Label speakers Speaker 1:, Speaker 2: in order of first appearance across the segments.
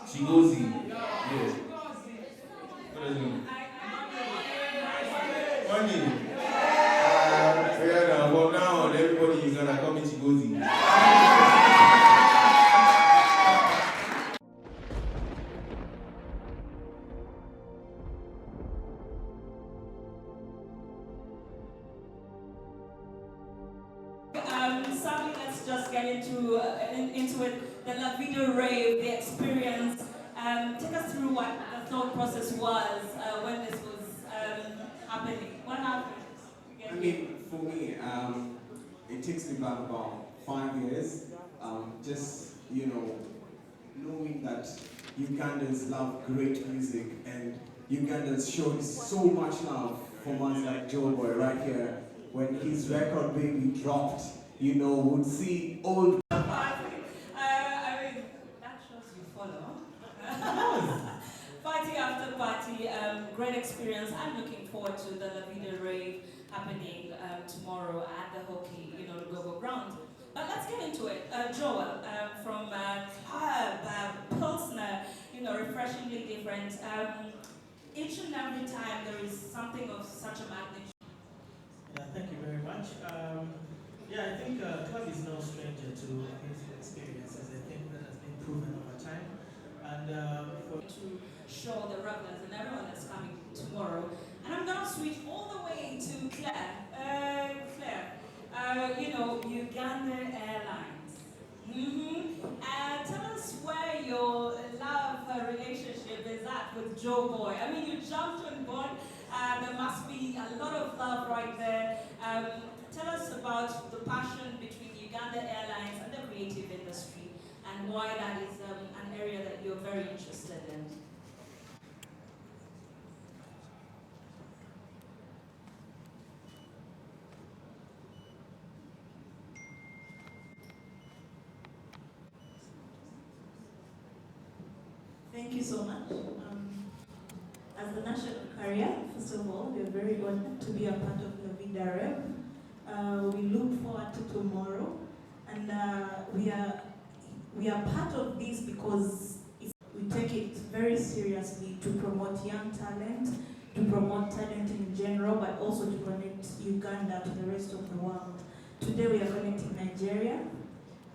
Speaker 1: Kigozi. Yes. What does it mean? Money. Yeah, now, from now on, everybody is gonna call me Kigozi.
Speaker 2: Sadly, let's just get into it. The Lavida Rave, the experience. Take us through what the thought process was when this was happening. What happened?
Speaker 3: I mean, for me, it takes me back about 5 years. Just, knowing that Ugandans love great music, and Ugandans showed so much love for us like JoeBoy right here. When his record Baby dropped, would see old.
Speaker 2: I mean, that shows you follow. Party after party, great experience. I'm looking forward to the Lavida Rave happening tomorrow at the hockey, Go ground. But let's get into it. Joel, from Pilsner, refreshingly different. Each and every time there is something of such a magnitude.
Speaker 4: Yeah, thank you very much. I think club is no stranger to amazing experiences. I think that has been proven over time. And
Speaker 2: to show the revelers and everyone that's coming tomorrow. And I'm going to switch all the way to Claire. Claire, Ugandan Airlines. Tell us where your love relationship is at with JoeBoy. I mean, you jumped on board. There must be a lot of love right there. Tell us about the passion between Ugandan Airlines and the creative industry, and why that is an area that you're very interested in.
Speaker 5: Thank you so much. As the national carrier, first of all, we are very honored to be a part of the Lavida Rave. We look forward to tomorrow, and we are part of this because we take it very seriously to promote young talent, to promote talent in general, but also to connect Uganda to the rest of the world. Today we are connecting Nigeria.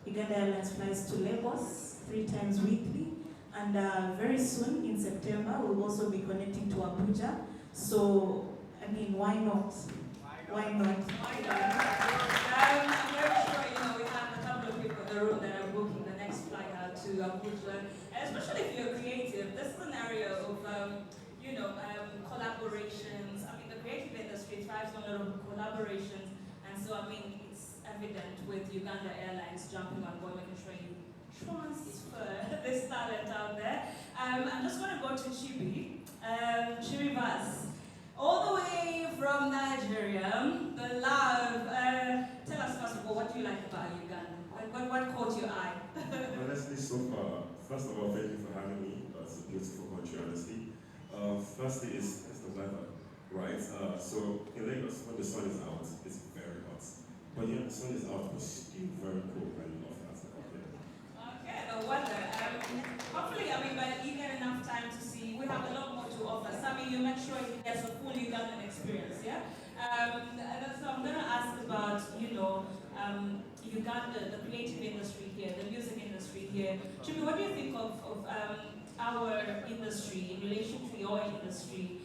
Speaker 5: Uganda Airlines flies to Lagos 3 times weekly. And very soon, in September, we'll also be connecting to Abuja. So, I mean, why not? Why not?
Speaker 2: I'm very sure, we have a couple of people in the room that are booking the next flight out to Abuja. Especially if you're creative. This is an area of, collaborations. I mean, the creative industry thrives on a lot of collaborations. And so, I mean, it's evident with Uganda Airlines jumping on board, making sure you transfer this talent out there. I'm just going to go to Chibi. Chibi Vas. All the way from Nigeria, the love. Tell us first of all, what do you like about Uganda? What caught your eye?
Speaker 6: Honestly, so far, first of all, thank you for having me. It's a beautiful country, honestly. Firstly, it's the weather, right? So in Lagos, when the sun is out, it's very hot. But yeah, the sun is out, but still very cold. I love that.
Speaker 2: Okay, no wonder. Hopefully, by eager enough time to see, we have a lot more to offer. Sami, you make sure he gets a full Ugandan experience, yeah? So I'm going to ask about, Uganda, the creative industry here, the music industry here. Chibi, what do you think of our industry in relation to your industry?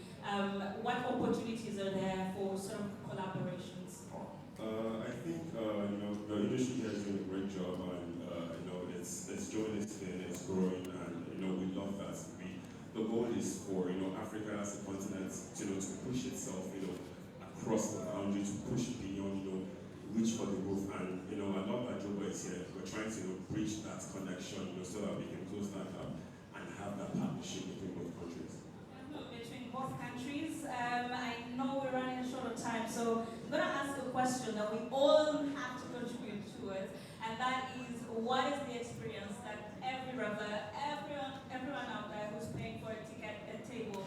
Speaker 2: What opportunities are there for sort of collaborations?
Speaker 6: I think, the industry here is doing a great job, and, it's doing its thing, it's growing, and, we love that. The goal is for, Africa as a continent, to push itself, across the boundary, to push beyond, reach for the roof. And, I love that JoeBoy is here. We're trying to, bridge that connection, so that we can close that gap and have that partnership between both countries.
Speaker 2: Between both countries, I know we're running short of time, so I'm going to ask a question that we all have to contribute to it, and that is, what is the experience that everyone out there who's paying for a ticket at table,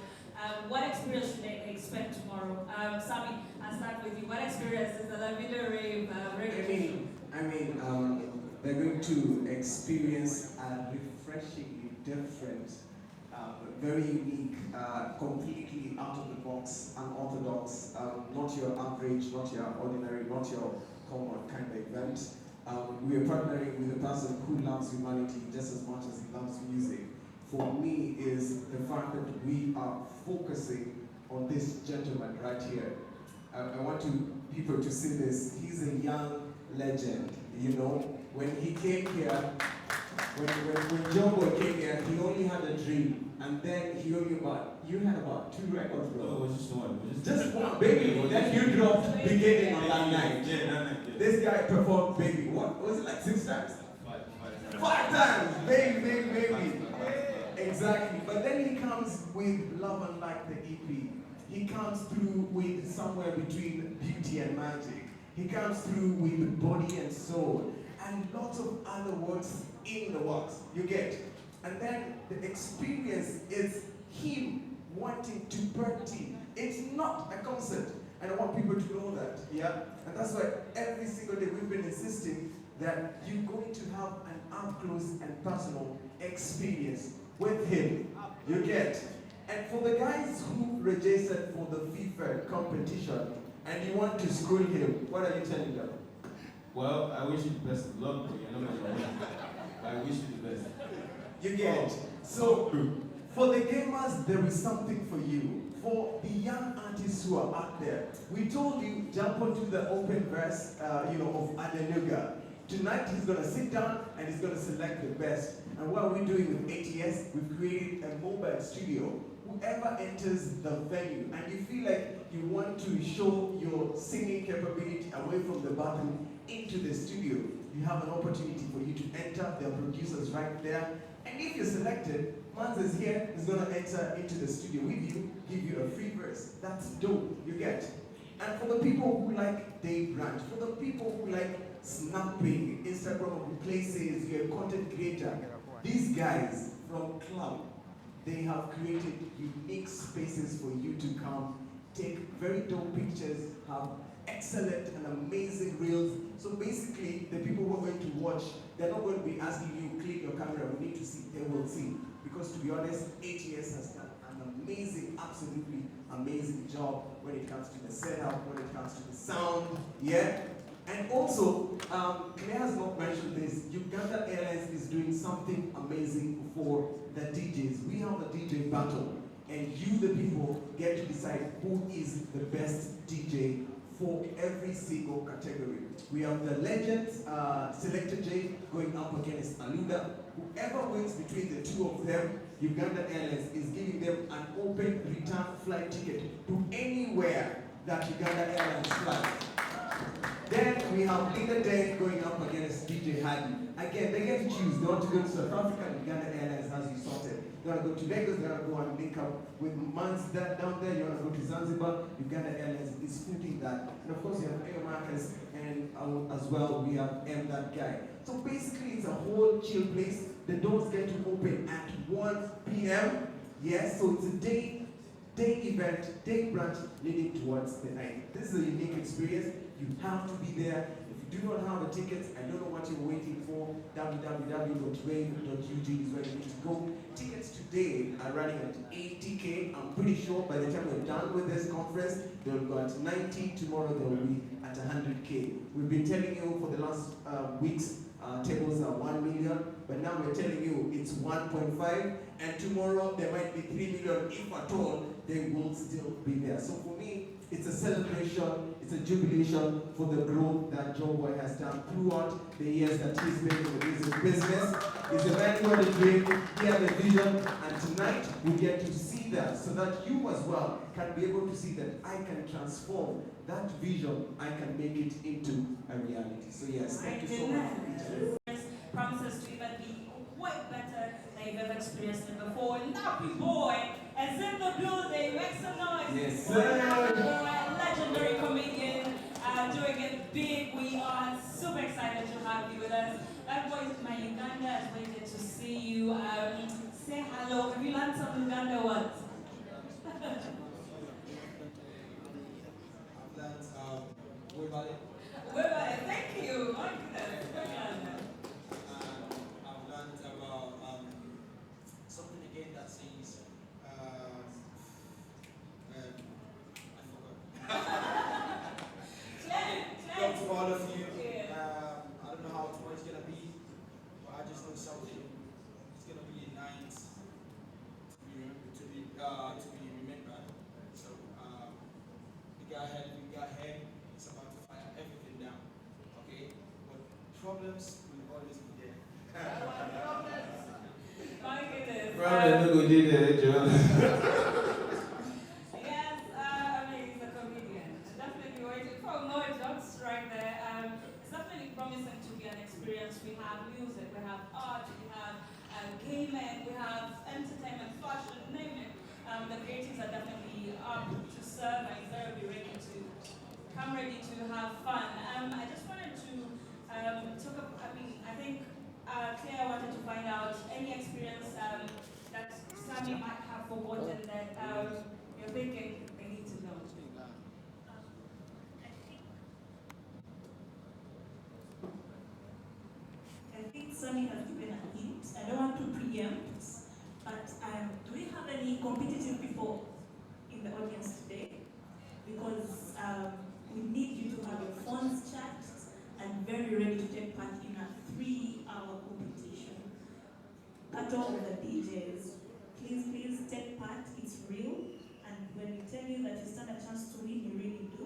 Speaker 2: what experience should they expect tomorrow? Sami, I'll start with you. What experience is the Lavida Rave
Speaker 3: They're going to experience a refreshingly different, very unique, completely out of the box, unorthodox, not your average, not your ordinary, not your common kind of event. We are partnering with a person who loves humanity just as much as he loves music. For me, is the fact that we are focusing on this gentleman right here. I want people to see this. He's a young legend, you know. When he came here, when JoeBoy came here, he only had a dream, and then he only you had about 2 records, bro.
Speaker 1: No, it was just one.
Speaker 3: Just one, baby. Then you dropped beginning on that night.
Speaker 1: Yeah, that night. Yeah.
Speaker 3: This guy performed baby. What was it, like 6 times? 5 times, baby. Exactly. But then he comes with Love and Like the EP. He comes through with Somewhere Between Beauty and Magic. He comes through with Body and Soul. And lots of other words in the works. You get? And then the experience is him wanting to party. It's not a concert. And I want people to know that. Yeah? And that's why every single day we've been insisting that you're going to have an up-close and personal experience with him. You get? And for the guys who registered for the FIFA competition and you want to screw him, what are you telling them?
Speaker 1: Well, I wish you the best of luck, but you're not going to win. I wish you the best.
Speaker 3: You get? So, for the gamers, there is something for you. For the young artists who are out there, we told you, jump onto the open verse, of Adenuga. Tonight, he's going to sit down and he's going to select the best. And what we're doing with ATS, we've created a mobile studio. Whoever enters the venue and you feel like you want to show your singing capability away from the bathroom into the studio, you have an opportunity for you to enter. There are producers right there. And if you're selected, Mans is here, is going to enter into the studio with you, give you a free verse. That's dope, you get. And for the people who like day brunch, for the people who like snapping, Instagram places, you're a content creator, these guys from Club, they have created unique spaces for you to come, take very dope pictures, have excellent and amazing reels. So basically, the people who are going to watch, they're not going to be asking you, click your camera, we need to see, they will see. Because to be honest, ATS has done an amazing, absolutely amazing job when it comes to the setup, when it comes to the sound, yeah? And also, Claire has not mentioned this, Ugandan Airlines is doing something amazing for the DJs. We have a DJ battle, and you, the people, get to decide who is the best DJ for every single category. We have the Legends, Selector J, going up against Aluda. Whoever wins between the two of them, Ugandan Airlines is giving them an open return flight ticket to anywhere that Ugandan Airlines flies. Then we have Leader Day going up against DJ Hadi. Again, they get to choose. They want to go to South Africa, Uganda Airlines has you sorted. You want to go to Lagos, you want to go and link up with Mans down there, you want to go to Zanzibar, Uganda Airlines is footing that. And of course you have Air Marcus, and as well we have M That Guy. So basically it's a whole chill place. The doors get to open at 1 p.m. Yes, so it's a day event, day brunch leading towards the night. This is a unique experience. You have to be there. If you do not have the tickets, I don't know what you're waiting for. www.rave.ug is where you need to go. Tickets today are running at 80K. I'm pretty sure by the time we're done with this conference, they'll go at 90. Tomorrow they'll be at 100K. We've been telling you for the last weeks, tables are 1 million, but now we're telling you it's 1.5, and tomorrow there might be 3 million, if at all, they will still be there. So for me, it's a celebration, it's a jubilation for the growth that JoeBoy has done throughout the years that he's been in the music business. He's a man who had a dream, he had a vision, and tonight we get to see that so that you as well can be able to see that I can transform that vision, I can make it into a reality. So yes, thank you so much.
Speaker 2: Promises to even be way better than you've ever experienced it before. Nappy Boy is in the building. Make some noise.
Speaker 3: Yes,
Speaker 2: for Nappy Boy, legendary comedian, doing it big. We are super excited to have you with us. That boy, my Uganda has waited to see you. Say hello. Have you learned some Uganda words?
Speaker 7: I've learned Webale.
Speaker 2: Webale, thank you. My goodness.
Speaker 7: I've learned about
Speaker 1: Probably no go did that, Joe.
Speaker 2: Yes, I mean, he's a comedian. Definitely waiting for more jokes right there. It's definitely promising to be an experience. We have music, we have art, we have gaming, we have entertainment, fashion, name it. The creatives are definitely up to serve and they'll be ready to come ready to have fun. I just wanted to talk about, I think Claire wanted to find out any experience that Sammy might have forgotten that you're thinking they need to know.
Speaker 5: I think Sammy has given a hint. I don't want to preempt, but do we have any competitive people in the audience today? Because we need you to have your phones charged and very ready to take part in a 3-hour competition. At all of the DJs, please take part. It's real. And when we tell you that you stand a chance to win, you really do.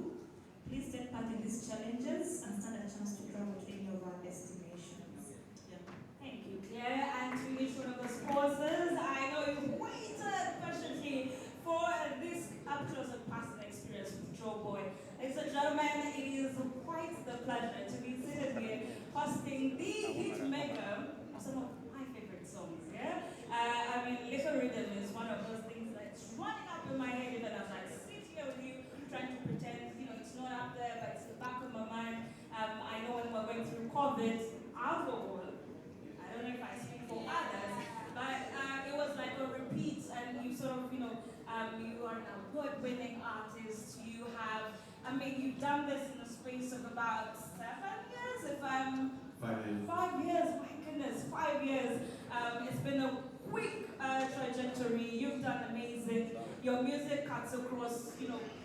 Speaker 5: Please take part in these challenges and stand a chance to travel to any of our destinations. Yeah.
Speaker 2: Thank you, Claire. And to each one of the sponsors, I know you've waited patiently for this up-close and personal experience with JoeBoy. Ladies and gentlemen, it is quite the pleasure to be seated here hosting the hit maker of some of my favorite songs, yeah? I mean, Little Rhythm is one of those things that's running up in my head even as I sit here with you, trying to pretend, it's not up there, but it's the back of my mind. I know when we're going through COVID, alcohol, I don't know if I speak for others, but it was like a repeat, and you sort of, you are an award-winning artist. You have, you've done this in the space of about 7 years, if I'm...
Speaker 1: 5 years.
Speaker 2: 5 years, my goodness, 5 years. It's been a quick trajectory. You've done amazing. Your music cuts across,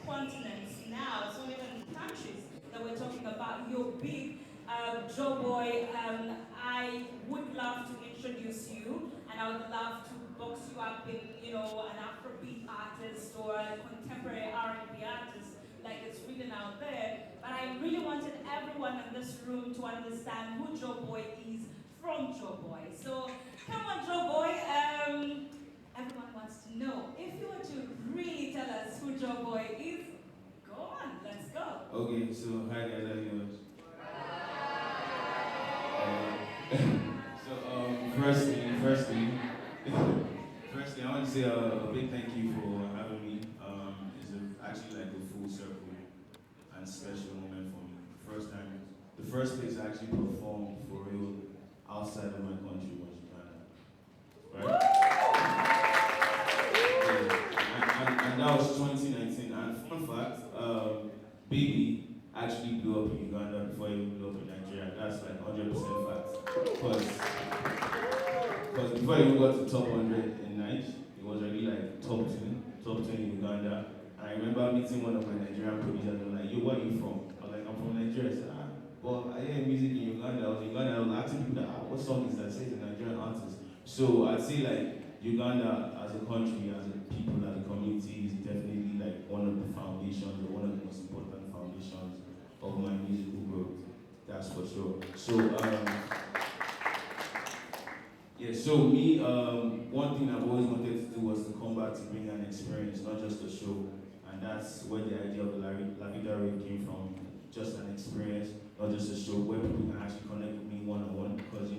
Speaker 2: continents now. It's not even countries that we're talking about. You're big. JoeBoy, I would love to introduce you, and I would love to box you up in, an Afrobeat artist or a contemporary R&B artist, like it's written out there. But I really wanted everyone in this room to understand who JoeBoy is from JoeBoy. So, come on, JoeBoy. Everyone wants to know. If you were to really tell us who JoeBoy is, go on, let's go.
Speaker 1: Okay, so hi guys, how you doing? Firstly, I want to say a big thank you for having me. It's actually like a full circle and special moment for me. The first place I actually performed for real outside of my country was Uganda. Right? Yeah. And that was 2019. And fun fact, Baby actually blew up in Uganda before he blew up in Nigeria. That's like 100% fact. Because before he even got to top 100 in Nigeria, it was already like top 10 in Uganda. And I remember meeting one of my Nigerian producers and they were like, yo, where are you from? I was like, I'm from Nigeria. I said, well, I hear music in Uganda. I was in Uganda. I was asking people that, what song is that? Say it's a Nigerian artist. So I'd say like Uganda as a country, as a people, as a community is definitely like one of the foundations or one of the most important foundations of my musical growth. That's for sure. So me, one thing I've always wanted to do was to come back to bring an experience, not just a show. And that's where the idea of the Lavida Rave came from. Just an experience, not just a show, where people can actually connect with me one-on-one. Because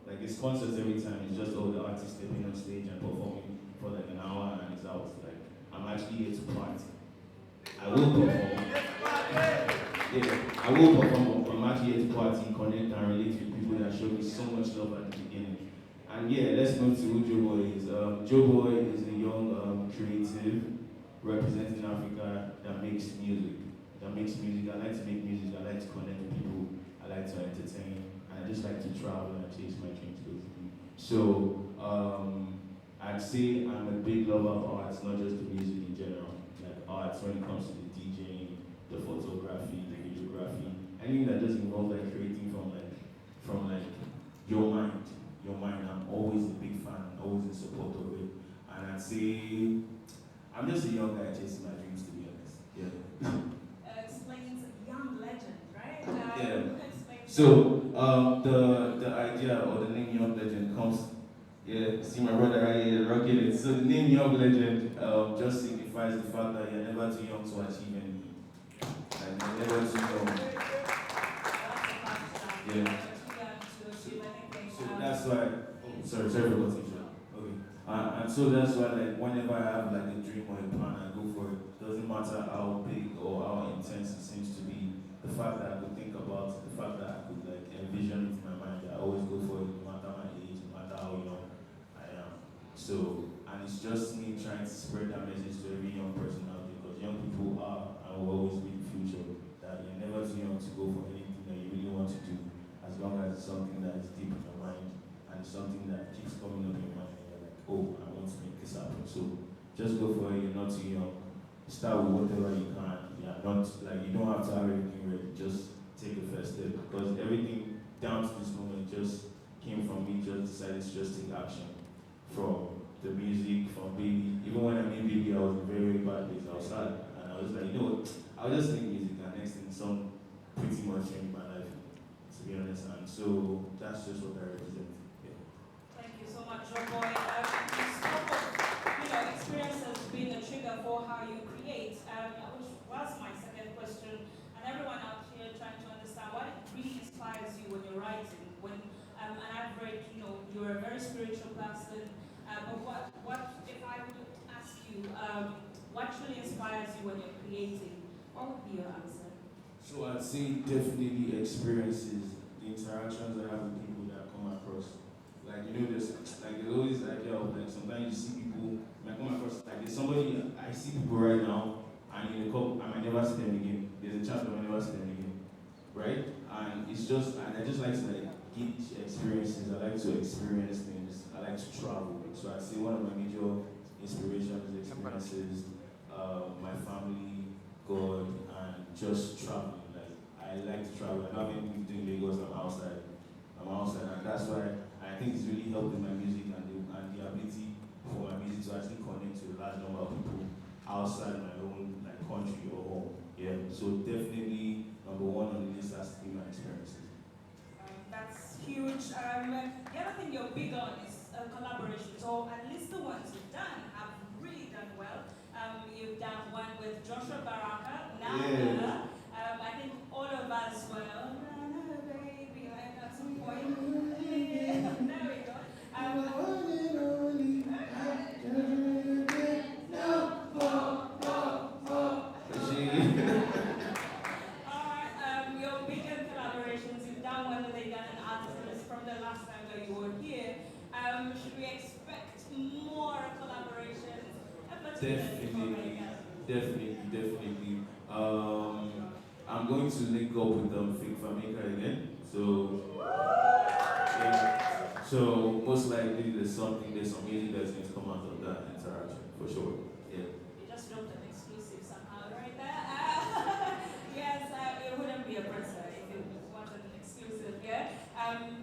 Speaker 1: like it's concerts every time, it's just all the artists stepping on stage and performing for like an hour and it's out. Like, I'm actually here to party. I will perform. I will perform, but I'm actually here to party, connect and relate with people that showed me so much love at the beginning. And yeah, let's go to who JoeBoy is. JoeBoy is a young creative representing Africa that makes music. I like to make music, I like to connect with people, I like to entertain, and I just like to travel and chase my dreams basically. So, I'd say I'm a big lover of arts, not just the music in general. Like arts when it comes to the DJing, the photography, the videography, anything that just involves like creating from your mind. I'm always a big fan, always in support of it. And I'd say I'm just a young guy chasing my dreams, to be honest. Yeah.
Speaker 2: Explains young legend, right?
Speaker 1: Yeah. So the idea or the name Young Legend comes Yeah, see my brother right here rocking it. So the name Young Legend just signifies the fact that you're never too young to achieve anything. Like you're never too young. Yeah. So that's why. Oh, sorry for cutting you. Okay. And so that's why, like, whenever I have like a dream or a plan, I go for it. Doesn't matter how big or how intense it seems to be. The fact that I could think about, the fact that I could like envision it in my mind, I always go for it, no matter my age, no matter how young I am. So, and it's just me trying to spread that message to every young person out there, because young people are and will always be the future. That you're never too young to go for anything that you really want to do, as long as it's something that is deep in your mind and it's something that keeps coming up in your mind and you're like, oh, I want to make this happen. So just go for it, you're not too young. Start with whatever you can. Yeah, not like you don't have to have everything ready. Just take the first step, because everything down to this moment just came from me just decided to just take action. From the music, from Baby. Even when I made Baby, I was in a very, very bad place. I was sad. And I was like, you know what? I'll just make music, and next thing, some pretty much changed my life, to be honest. And so that's just what I represent. Yeah.
Speaker 2: Thank you so much, JoeBoy. You spoke of, experience has been a trigger for how you create, which was my second question. And everyone out here trying to understand what really inspires you when you're writing. When an average, you're a very spiritual person. But what if I would ask you, what truly inspires you when you're creating? What would be your answer?
Speaker 1: So I'd say definitely experiences, the interactions I have with people that I come across. Like, there's always the idea of like sometimes you see people, I come across like there's somebody, I see people right now, and in a couple, I might never see them again. There's a chance I might never see them again. Right? And it's just, and I just like to like gauge experiences. I like to experience things. I like to travel. So I'd say one of my major inspirations, experiences, my family, God, and just traveling. Like, I like to travel. I don't have anything to do in Lagos. I'm outside, and that's why I think it's really helped in my music and the ability for my music to actually connect to a large number of people outside my own like country or home. Yeah. So definitely number one on the list has to be my experiences.
Speaker 2: That's huge. The other thing you're big on is collaboration. So at least the ones you've done have really done well. You've done one with Joshua Baraka, Nana. I think all of us were, Nana, baby, like at some point. Yeah, there we go. Your bigger collaborations, you've done one with Ugandan artists from the last time that you were here. Should we expect more collaborations?
Speaker 1: Definitely. I'm going to link up with Fake Fameka again. So, yeah. So most likely there's some music that's going to come out of that interaction for sure. Yeah.
Speaker 2: You just dropped an exclusive somehow right there. Yes, it wouldn't be a person if it wasn't an exclusive, yeah?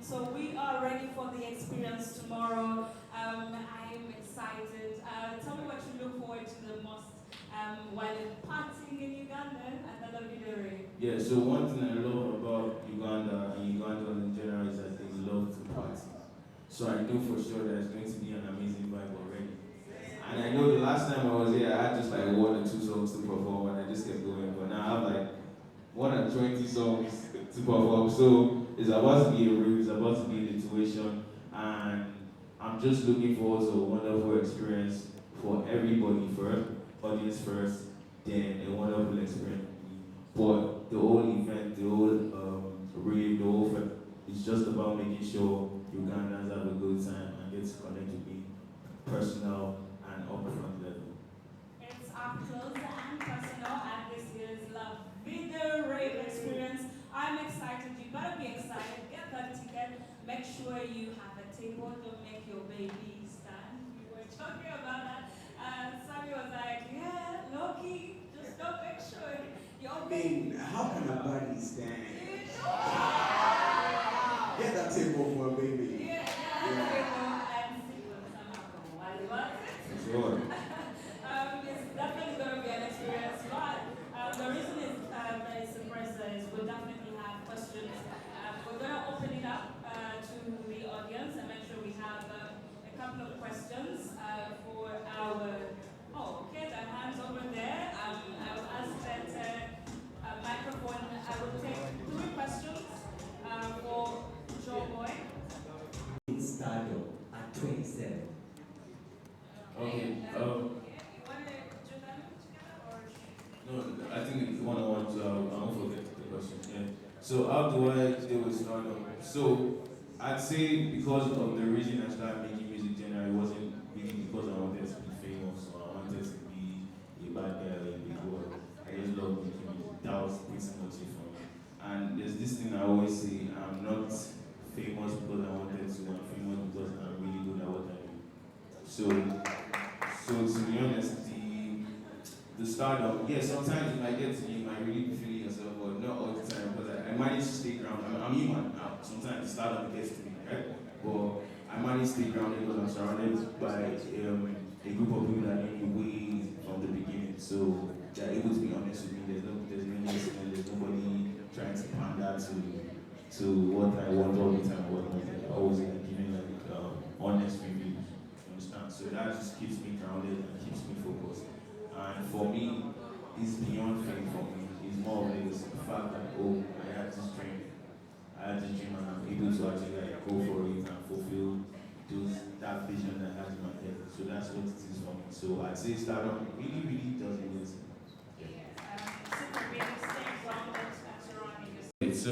Speaker 2: So we are ready for the experience tomorrow. I'm excited. Tell me what you look forward to the most while partying in Uganda at the Lavida Rave.
Speaker 1: Yeah, so one thing I love about Uganda and Ugandans in general is that they love to party. So I know for sure that it's going to be an amazing vibe already. And I know the last time I was here, I had just like 1 or 2 songs to perform and I just kept going. But now I have like more than 20 songs to perform. So it's about to be a rave, it's about to be an intuition. And I'm just looking forward to a wonderful experience for everybody first, audience first, then a wonderful experience. But the whole event, the whole rave, the whole fest, it's just about making sure Ugandans have a good time and get to connect with me, personal and upfront level.
Speaker 2: It's up close and personal at this year's Lavida Rave experience. I'm excited. You better be excited. Get that ticket. Make sure you have a table. Don't make your baby stand. We were talking about that. Sammy was like, yeah, low-key, just don't make sure your baby.
Speaker 3: How can a body stand? Get that table for a baby.
Speaker 2: Yeah, table and sit on some alcohol while you want it.
Speaker 1: Sure.
Speaker 2: It's definitely going to be an experience, but the reason it's very surprised is we'll definitely have questions. We're going to open it up to the audience and make sure we have a questions for our. Oh, okay, the hands over there. I will ask that microphone. I will take 3 questions for JoeBoy.
Speaker 8: Stardom at 27.
Speaker 1: Okay.
Speaker 2: You want to do them together or?
Speaker 1: No, I think it's one-on-one, so I won't forget the question. Yeah. So how do I deal with stardom? So I'd say because of the reason I started making music generally, it wasn't really because I wanted to be famous or I wanted to be a bad guy or a big boy. I just love making music. That was pretty much it for me. And there's this thing I always say, I'm not famous because I wanted to, I'm famous because I'm really good at what I do. So to be honest, the stardom, yeah, sometimes it might get to you, you might really be feeling yourself, but not all the time, because I manage to stay grounded. I'm human now. Sometimes the stardom gets to me, right? But I manage to stay grounded because I'm surrounded by a group of people that know me way from the beginning. So they're able to be honest with me. There's no listening, there's nobody trying to pander to what I want all the time, what I always giving like honest reviews. You understand? So that just keeps me grounded and keeps me focused. And for me, it's beyond fame for me. It's more of like the fact that, oh, I had this dream. I had this dream and I'm able to actually like go for it and fulfill that vision that I had in my head. So that's what it is for me. So I'd say stardom really, really does it.
Speaker 2: Super realistic, grounded, and surrounding yourself.
Speaker 1: So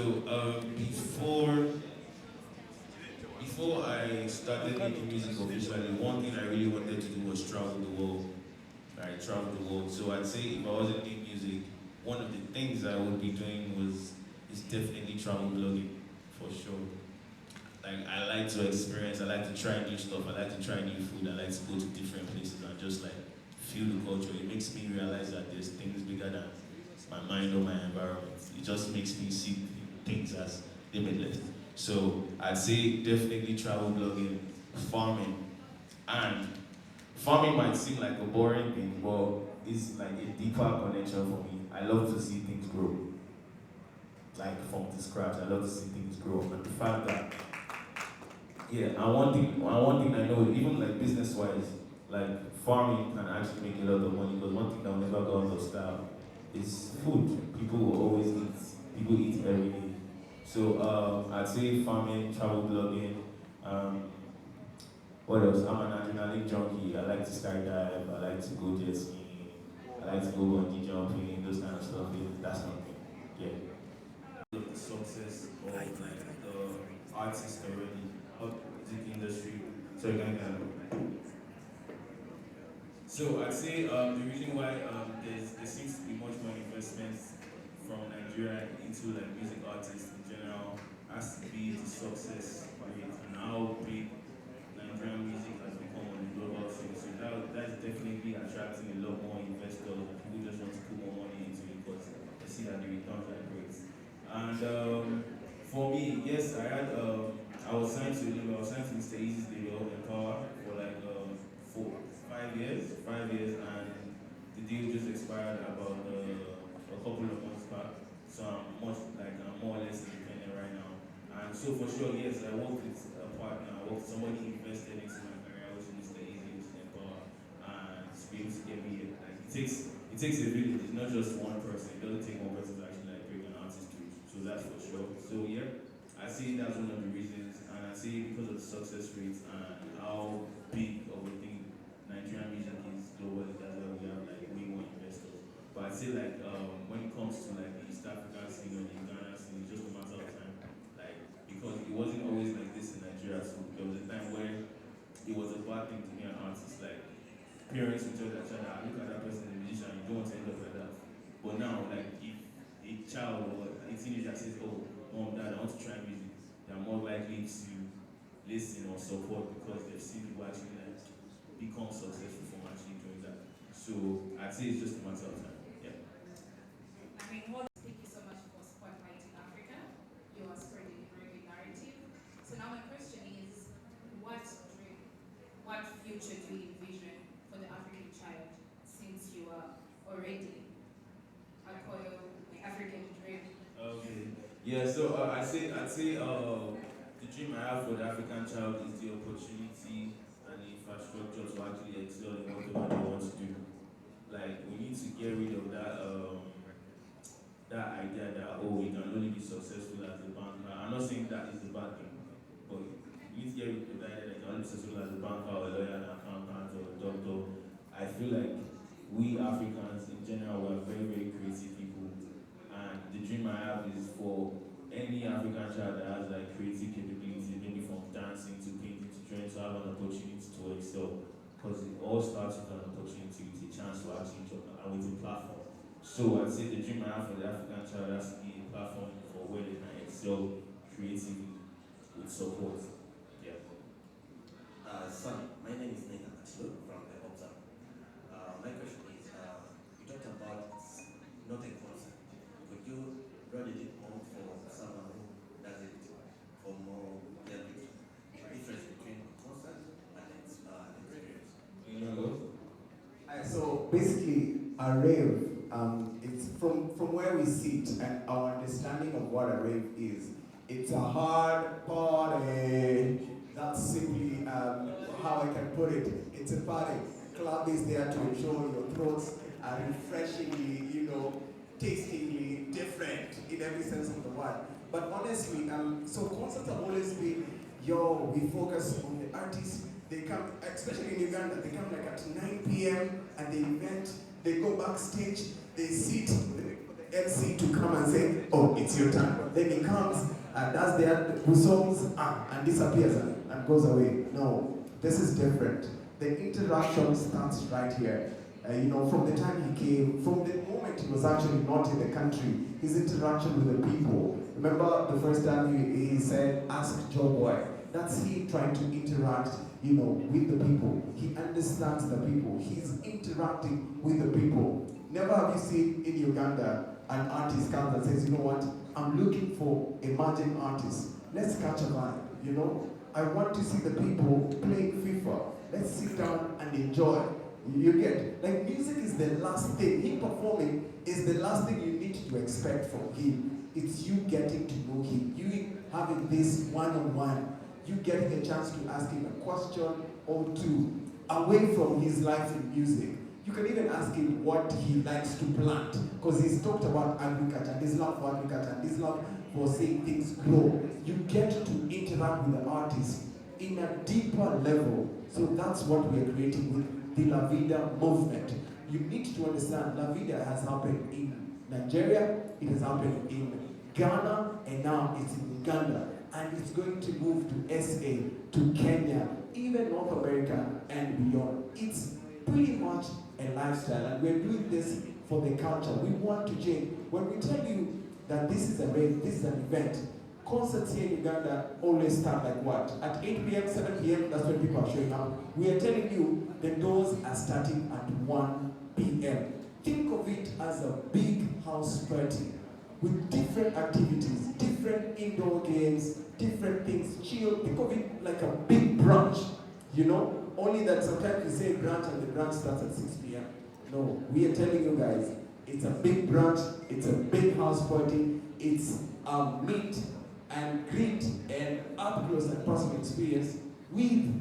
Speaker 1: before I started making music officially, one thing I really wanted to do was travel the world. I traveled the world. So I'd say if I wasn't doing music, one of the things I would be doing is definitely travel blogging, for sure. Like I like to experience, I like to try new stuff, I like to try new food, I like to go to different places and just like feel the culture. It makes me realize that there's things bigger than my mind or my environment. It just makes me see things as limitless. So I'd say definitely travel blogging, farming, and farming might seem like a boring thing, but it's like a deeper connection for me. I love to see things grow. Like from the scratch, I love to see things grow. And the fact that, yeah, and one thing I know, even like business-wise, like farming can actually make a lot of money because one thing that will never go out of style is food. People will always eat. People eat every day. So I'd say farming, travel blogging, what else? I'm an adrenaline junkie. I like to skydive. I like to go jet skiing. I like to go bungee jumping. Those kind of stuff. Yeah, that's something. Yeah. The success of the artist already of the music industry. So you can. So I'd say the reason why there seems to be much more investment from Nigeria into like music artists in general has to be the success rate and how big Nigerian music has become on the global scene. So that's definitely attracting a lot more investors and people just want to put more money into it because they see that the returns are great. And for me, yes, I was signed to Mr. Easy's label Empower for like 5 years, and the deal just expired about a couple of months back. So I'm more or less independent right now. And so for sure, yes, I work with a partner. Somebody invested into my career, which is Mr. Easy, which is Empower, and to be able to get me here. Like it takes a village. It's not just one person. It doesn't take one person to actually like bring an artist to it. So that's for sure. So yeah, I see that's one of the reasons, and I see because of the success rates and how big of a thing Nigerian music is globally. That's why we have like way more investors. But I say like when it comes to like the East African scene or the Ugandan scene, it's just a matter of time. Like because it wasn't always like this in Nigeria. So there was a time where it was a bad thing to be an artist. Like parents would tell their child, "Ah, look at that person, a musician, you don't want to end up like that." But now, like if a child or a teenager says, "Oh, mom, dad, I want to try music," they are more likely to listen or support because they've seen people actually like become successful from actually doing that. So I'd say it's just a matter of time. Yeah.
Speaker 2: I mean, thank you so much for spotlighting Africa. You are spreading a very good narrative. So now my question is, what future do you envision for the African child since you are already a African dream?
Speaker 1: Okay. Yeah. So I'd say the dream I have for the African child is the opportunity, and if I infrastructure to actually excel in whatever they want to do. Like, we need to get rid of that idea that, oh, we can only be successful as a banker. I'm not saying that is the bad thing, but we need to get rid of the idea that you can only be successful as a banker or a lawyer, an accountant or a doctor. I feel like we Africans in general, we are very, very creative people. And the dream I have is for any African child that has like creative capabilities, maybe from dancing to painting to drawing, to have an opportunity to excel. Because it all starts with an opportunity, with a chance to actually job, and with a platform. So I'd say the dream I have for the African child has to be a platform for where they can excel creatively with support. Yeah.
Speaker 9: Son, my name is Nathan Atilo from the Observer. My question is, you talked about not a concert. Could you run it more for someone who does it for more leverage? The difference between a concert and experience.
Speaker 3: So basically, a rave, it's from where we sit and our understanding of what a rave is. It's a hard party. That's simply how I can put it. It's a party. Club is there to ensure your throats are refreshingly, tastingly different in every sense of the word. But honestly, so concerts have always been, we focus on the artists. They come, especially in Uganda, they come like at 9 p.m. at the event. They go backstage, they sit, the MC to come and say, oh, it's your turn. Then he comes and does their songs and disappears and goes away. No, this is different. The interaction starts right here. From the time he came, from the moment he was actually not in the country, his interaction with the people. Remember the first time he said, ask JoeBoy. That's him trying to interact, with the people. He understands the people. He's interacting with the people. Never have you seen in Uganda an artist comes and says, you know what, I'm looking for emerging artists. Let's catch a vibe, I want to see the people playing FIFA. Let's sit down and enjoy. You get, like, music is the last thing. Him performing is the last thing you need to expect from him. It's you getting to know him. You having this one-on-one. You getting a chance to ask him a question or two away from his life in music. You can even ask him what he likes to plant, because he's talked about agriculture, and his love for agriculture, and his love for seeing things grow. You get to interact with the artist in a deeper level. So that's what we're creating with the Lavida movement. You need to understand, Lavida has happened in Nigeria, it has happened in Ghana, and now it's in Uganda. And it's going to move to SA, to Kenya, even North America and beyond. It's pretty much a lifestyle, and we're doing this for the culture. We want to change. When we tell you that this is a rave, this is an event, concerts here in Uganda always start like what? At 8 p.m., 7 p.m., that's when people are showing up. We are telling you the doors are starting at 1 p.m. Think of it as a big house party with different activities, different indoor games, different things, chill. Think of it like a big brunch, only that sometimes we say brunch and the brunch starts at 6 p.m. No, we are telling you guys, it's a big brunch, it's a big house party, it's a meet and greet and up close and personal experience with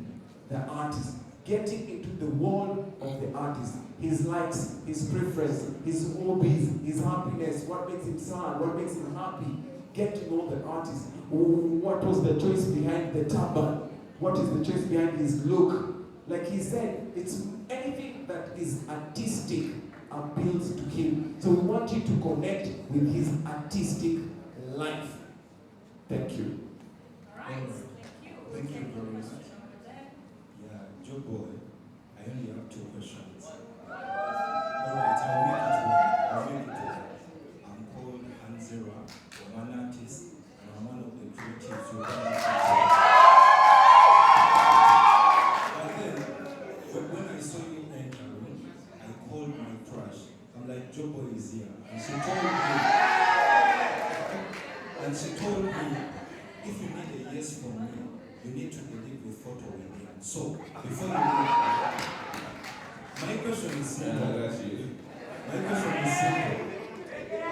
Speaker 3: the artist, getting into the world of the artist, his likes, his preference, his hobbies, his happiness, what makes him sad, what makes him happy. Get to know the artist. What was the choice behind the turban? What is the choice behind his look? Like he said, it's anything that is artistic appeals to him. So we want you to connect with his artistic life. Thank you.
Speaker 2: All right.
Speaker 10: Thank you very much. Yeah, JoeBoy, I only have 2 questions. Alright, I'll make it one. I'm called Hanzera. I'm an artist, and I'm one of the creatives who are But then, when I saw you entering, I called my crush. I'm like, JoeBoy is here. And she told me, if you need a yes from me, you need to believe the photo with me. So, before you leave, my question is simple.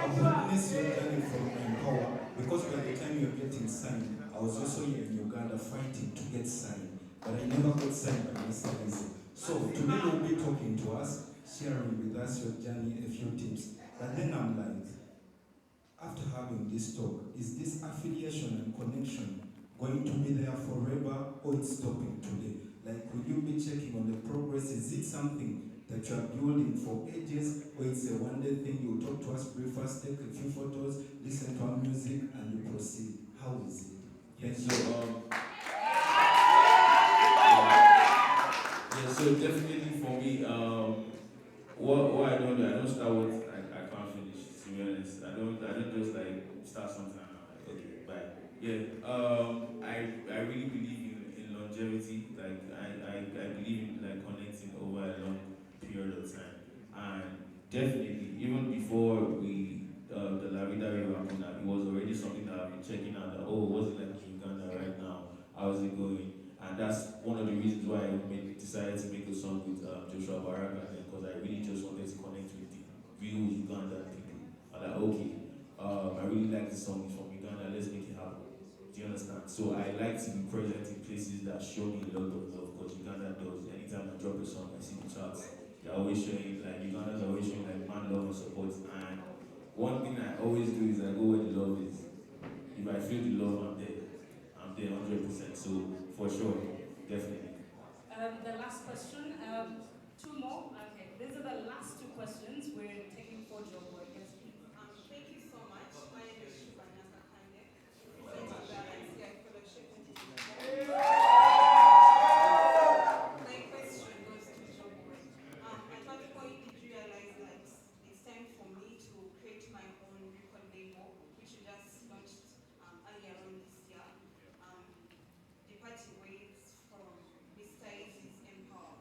Speaker 10: I've witnessed your journey from Empower, because by the time you're getting signed, I was also here in Uganda fighting to get signed. but I never got signed by Mr. Excellency. So today you'll be talking to us, sharing with us your journey, a few tips. But then I'm like, after having this talk, is this affiliation and connection going to be there forever, or it's stopping today? Like, will you be checking on the progress? Is it something that you are building for ages, or it's a one-day thing? You talk to us, brief us, take a few photos, listen to our music, and you proceed. How is it? Thank you.
Speaker 1: So definitely for me, what I don't do, I don't start what I can't finish. To be honest, I don't just like start something and I'm like, okay, bye. Yeah. I really believe in longevity. Like I believe in like connecting over a long period of time. And definitely, even before the Lavida Rave happened, it was already something that I've been checking out. That, oh, what's it like in Uganda right now? How's it going? And that's one of the reasons why I decided to make a song with Joshua Baraka, because I really just wanted to connect with the real Ugandan people. I'm like, okay, I really like this song, it's from Uganda, let's make it happen. Do you understand? So I like to be present in places that show me a lot of love, because Uganda does. Anytime I drop a song, I see the charts. They're always showing, like, Ugandans are always showing, like, man, love and support. And one thing I always do is I go where the love is. If I feel the love, I'm there. I'm there 100%. So, for sure, definitely.
Speaker 2: The last question, two more. Okay, these are the last two questions we're taking for JoeBoy. Yes, please.
Speaker 11: Thank you so much. My name is Shubhana Sakande, representing the ICI Fellowship. My question goes to JoeBoy. At what point did you realize that it's time for me to create my own record label, which you just launched earlier on this year? The party waves from Mr. Easy's Empower.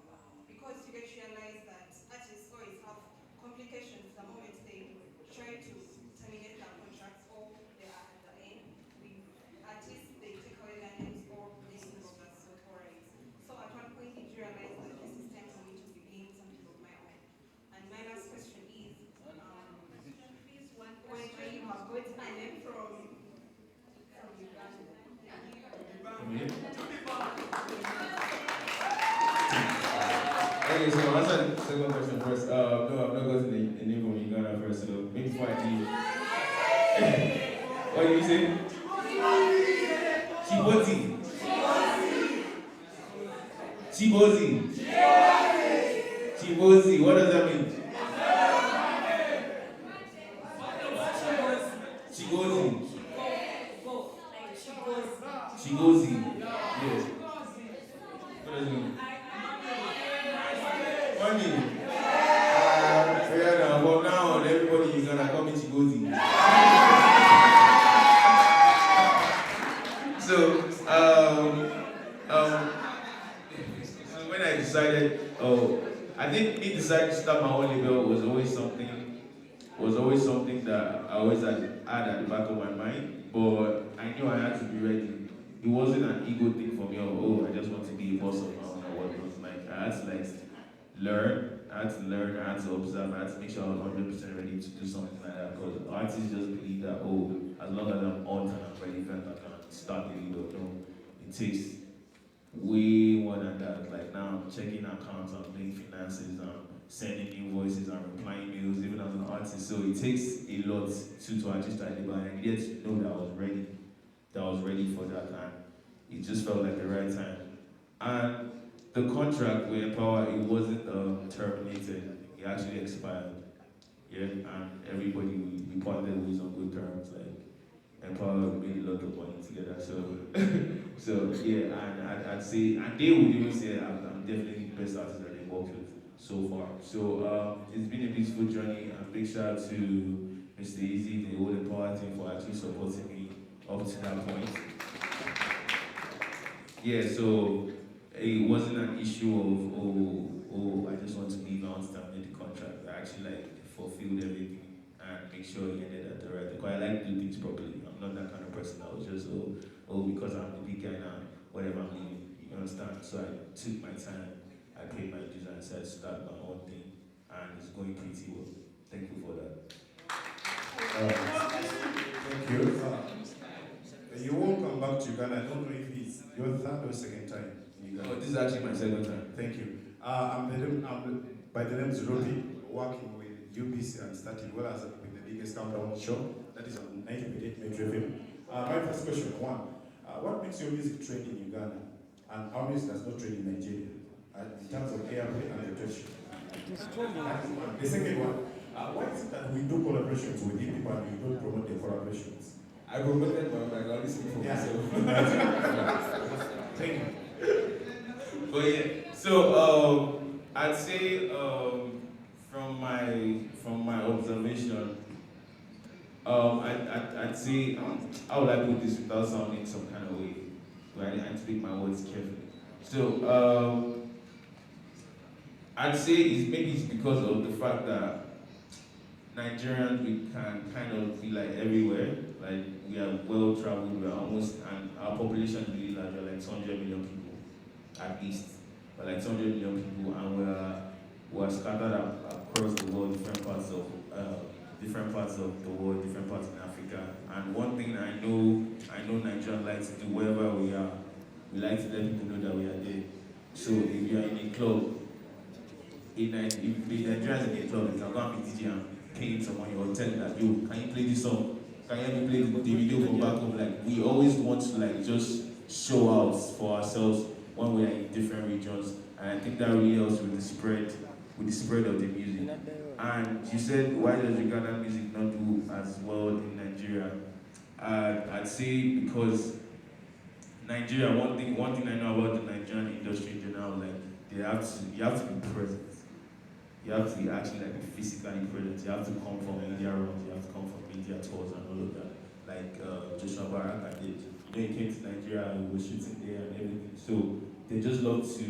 Speaker 11: Because you get to realize that artists always have complications the moment they try to terminate their contracts, or they are at the end with artists, they take away their names or they single that rights. So at what point did you realize that this is time for me to begin something of my own? And my last question is, when you have got a name from Uganda.
Speaker 1: Okay, so I'll answer the second question first. No, I've not gotten the name from Uganda first, so maybe before I leave. What do you say? Kigozi. Kigozi. Kigozi. What does that mean? Kigozi. Kigozi. Yes. What does it mean? Money. Yeah, well now everybody is gonna call me Kigozi. So when I decided, I think me deciding to start my own label was always something that I always had at the back of my mind, but I knew I had to be ready. It wasn't an ego thing for me, oh, I just want to be a boss of my own or whatnot. Like, I had to learn, I had to observe, I had to make sure I was 100% ready to do something like that, because artists just believe that, oh, as long as I'm on and I'm ready, then I can start the label. No, it takes way more than that. Like now I'm checking accounts, I'm doing finances, I'm sending invoices, I'm replying mails, even as an artist. So it takes a lot to actually start label, and I needed to know that I was ready for that, and it just felt like the right time. And the contract with Empower, it wasn't terminated, it actually expired. Yeah, and everybody, we parted ways on good terms. Like Empower made a lot of money together, so yeah, and I'd say, and they would even say I'm definitely the best artist that they worked with so far. So it's been a beautiful journey, and big shout out to Mr. Easy, the whole Empower team, for actually supporting me up to that point. Yeah, so it wasn't an issue of, oh, I just want to leave out and terminate the contract. I actually fulfilled everything and make sure it ended at the right time. Because I like to do things properly. I'm not that kind of person that was just, because I'm the big guy now, whatever, I'm leaving. You understand? So I took my time, I paid my dues, and I decided to start my own thing. And it's going pretty well. Thank you for that.
Speaker 10: Thank you. You won't come back to Uganda. I don't know if it's your third or second time
Speaker 1: Oh, this is actually my second time.
Speaker 10: Thank you. I'm by the name is Robbie, working with UBC and starting well as with the biggest countdown show, that is on 90.8 Metro FM. My first question, what makes your music trend in Uganda and how music does not trend in Nigeria in terms of airplay and rotation? The second one, why is it that we do collaborations with hip people and we don't promote the collaborations?
Speaker 3: I promoted one, but I got this for myself.
Speaker 10: Thank you.
Speaker 1: But yeah, so I'd say from my observation, I'd say how would I put this without sounding some kind of way? Right, I need to pick my words carefully. So I'd say maybe it's because of the fact that Nigerians, we can kind of be like everywhere. Like we are well traveled, we are almost, and our population is really large. We're like 200 million people at least. We're like 200 million people, and we're scattered across the world, different parts of the world, different parts in Africa. And one thing I know Nigerians like to do wherever we are, we like to let people know that we are there. So if you are in a club, if the Nigerians in a club, you can go and be DJ and paying someone or telling that, yo, can you play this song? Can you help me play the video from back home? Like we always want to like just show out for ourselves when we are in different regions, and I think that really helps with the spread of the music. And you said, why does Ugandan music not do as well in Nigeria? I'd say because Nigeria, one thing I know about the Nigerian industry in general, like you have to be present. You have to be actually like be physically present. You have to come from media runs, you have to come from media tours and all of that. Like Joshua Baraka did. You know, he came to Nigeria and we were shooting there and everything. So they just love to.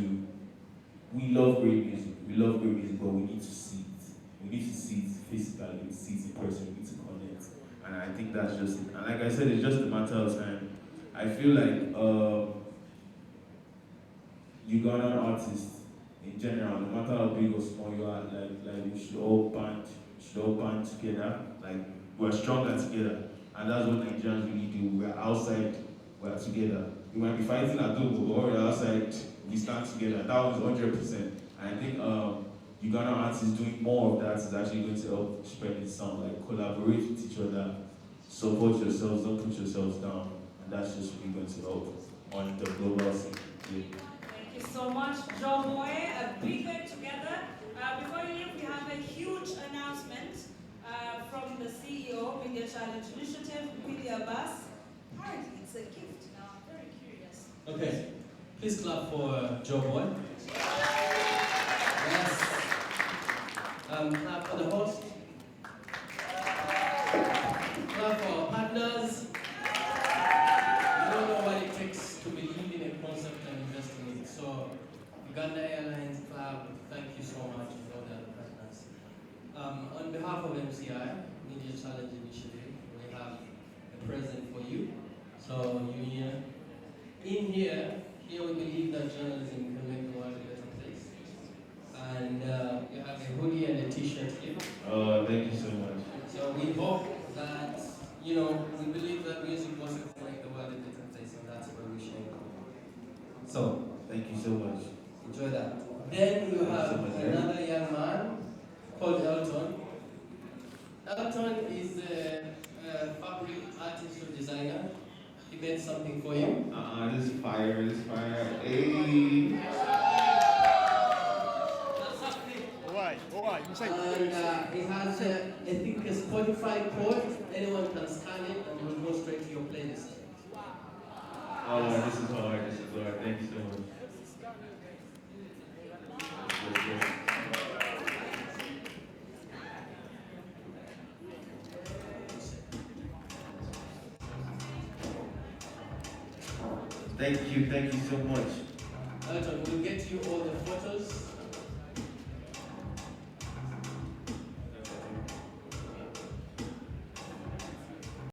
Speaker 1: We love great music. We love great music, but we need to see it. We need to see it physically. We need to see it in person. We need to connect. And I think that's just it. And like I said, it's just a matter of time. I feel like Ugandan artists in general, no matter how big or small you are, like we should all band together. Like we're stronger together, and that's what Nigerians really do. We're outside, we're together. We might be fighting at home, but when we're outside, we stand together. That was 100%. And I think Ugandan artists doing more of that is actually going to help spread the sound. Like collaborate with each other, support yourselves, don't put yourselves down, and that's just really going to help on the global scene. Yeah.
Speaker 2: Thank you so much, JoeBoy. A big day together. Before you leave, we have a huge announcement from the CEO, Media Challenge Initiative, Billy Abbas. Apparently, it's a gift. Now, I'm very curious.
Speaker 4: Okay, please clap for JoeBoy. Yes. Clap for the host. Clap for our partners. You don't know what it takes to believe in a concept and invest in it. So, Uganda Airlines Club, thank you so much for the partners. On behalf of MCI, Media Challenge Initiative, we have a present for you. So, in here we believe that journalism can make the world a better place. And you have a hoodie and a t-shirt here.
Speaker 1: Oh, thank you so much.
Speaker 4: So we hope that, we believe that music also can make the world a better place, and that's what we share. So,
Speaker 1: thank you so much.
Speaker 4: Enjoy that. Then you have another young man called Elton. Elton is a fabric artist or designer. He made something for you.
Speaker 1: This is fire. Hey.
Speaker 4: And he has, I think, a Spotify code. Anyone can scan it and it will go straight to your playlist.
Speaker 1: Oh, this is hard. Thank you so much. Thank you so much.
Speaker 4: Elton, we'll get you all the photos.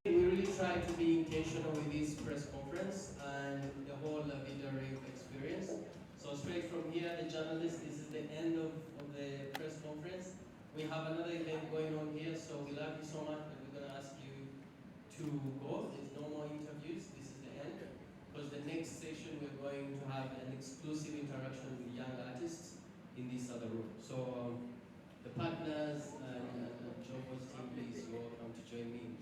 Speaker 4: We really try to be intentional with this press conference and the whole Lavida Rave experience. So straight from here, the journalists, this is the end of the press conference. We have another event going on here, so we love you so much, but we're going to ask you to go. There's no more interviews. This is the end. Because the the next session, we're going to have an exclusive interaction with young artists in this other room. So the partners and JoeBoy's team, please, you're welcome to join me.